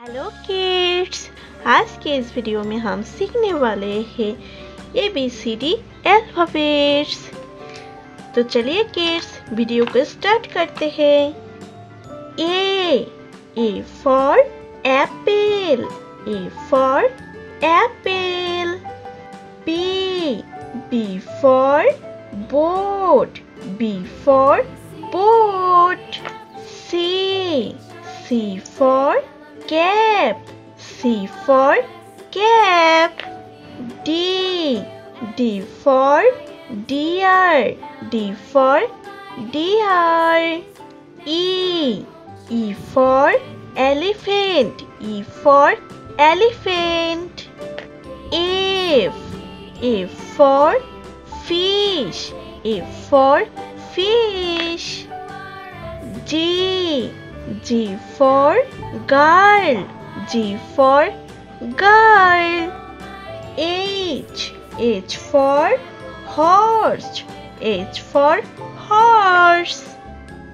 Hello kids. आज के इस वीडियो में हम सीखने वाले हैं ABCD अल्फाबेट्स। तो चलिए किड्स वीडियो को स्टार्ट करते हैं। A for apple, A for apple. B for boat, B for boat. C for cap, C for cap. D for deer, D for deer. E for elephant, E for elephant. F for fish, F for fish. G for girl, G for girl. H for horse, H for horse.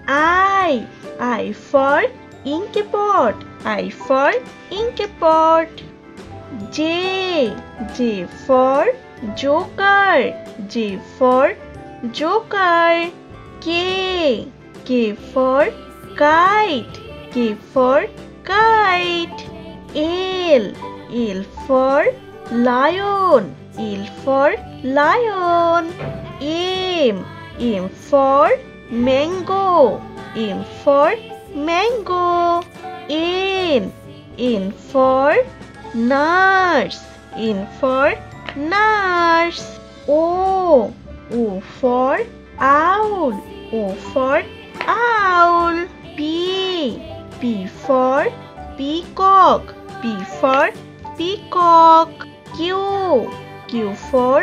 I for ink pot, I for ink pot. J for joker, J for joker. K for kite, K for kite. L for lion, L for lion. M for mango, M for mango. N for nurse, N for nurse. O for owl, O for owl. P for peacock, P for peacock. Q for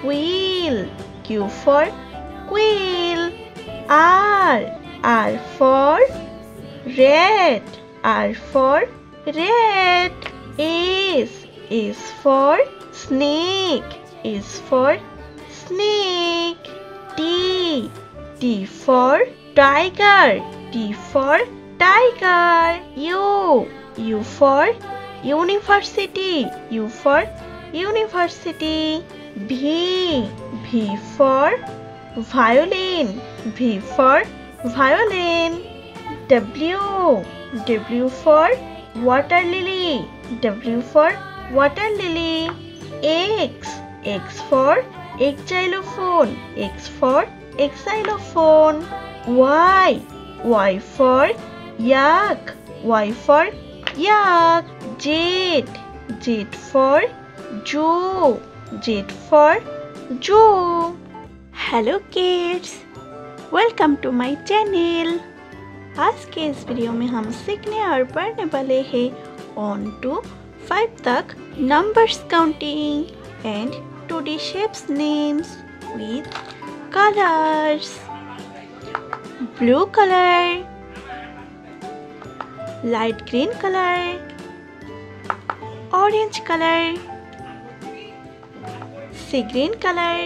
quail, Q for quail. R for rat, R for rat. S for snake, S for snake. T for tiger, T for tiger. U for university, U for university. V for violin, V for violin. W for water lily, W for water lily. X for xylophone, X for xylophone. Y for yak, Y for yak. Z for zoo, Z for zoo. Hello kids, welcome to my channel. आज के इस video में हम सीखने और पढ़ने वाले हैं 1 to 5 तक numbers counting and 2D shapes names with colors. Blue color, light green color, orange color, sea green color,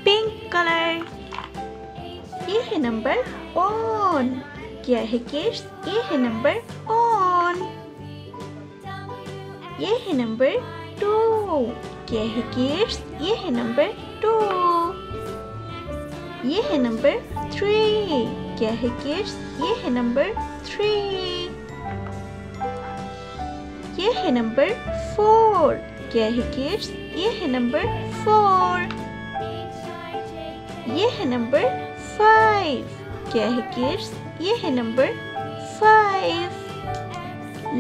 pink color. ये है नंबर 1। क्या है किड्स? ये है नंबर 1। ये है नंबर 2। क्या है किड्स? ये है नंबर 2। ये है नंबर 3। क्या है किड्स? ये है नंबर 3। ये है नंबर 4। क्या है किड्स? ये है नंबर 4। ये है नंबर 5। क्या है किड्स? ये है number 5।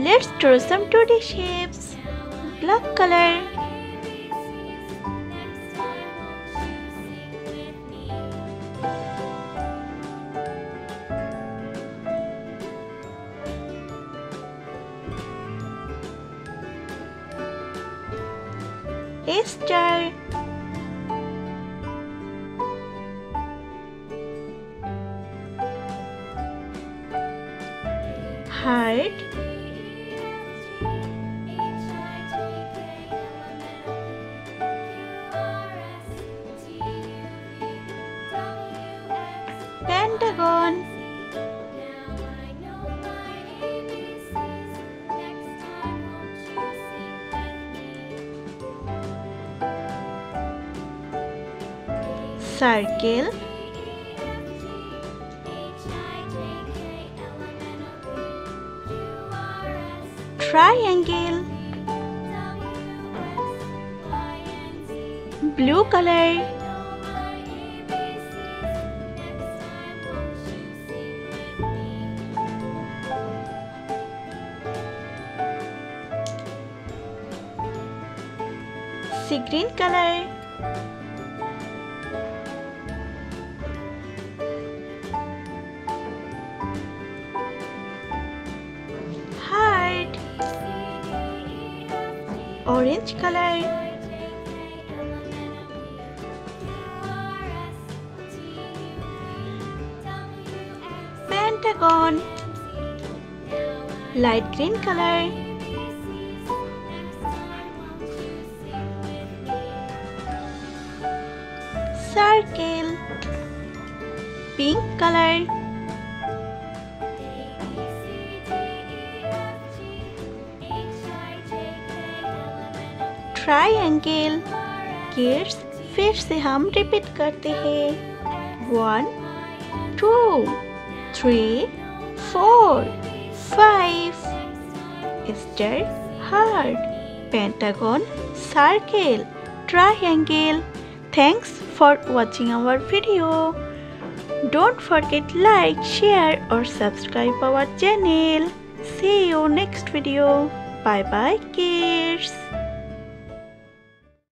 Let's draw some 2D shapes. Black color, a star, heart, pentagon, circle, triangle, blue color, sea green color, heart, orange color, pentagon, light green color, circle, pink color, triangle. Kids फिर से हम repeat करते हैं 1 2 3 4 5 star, heart, pentagon, circle, triangle. Thanks for watching our video. Don't forget like, share or subscribe our channel. See you next video. Bye bye kids.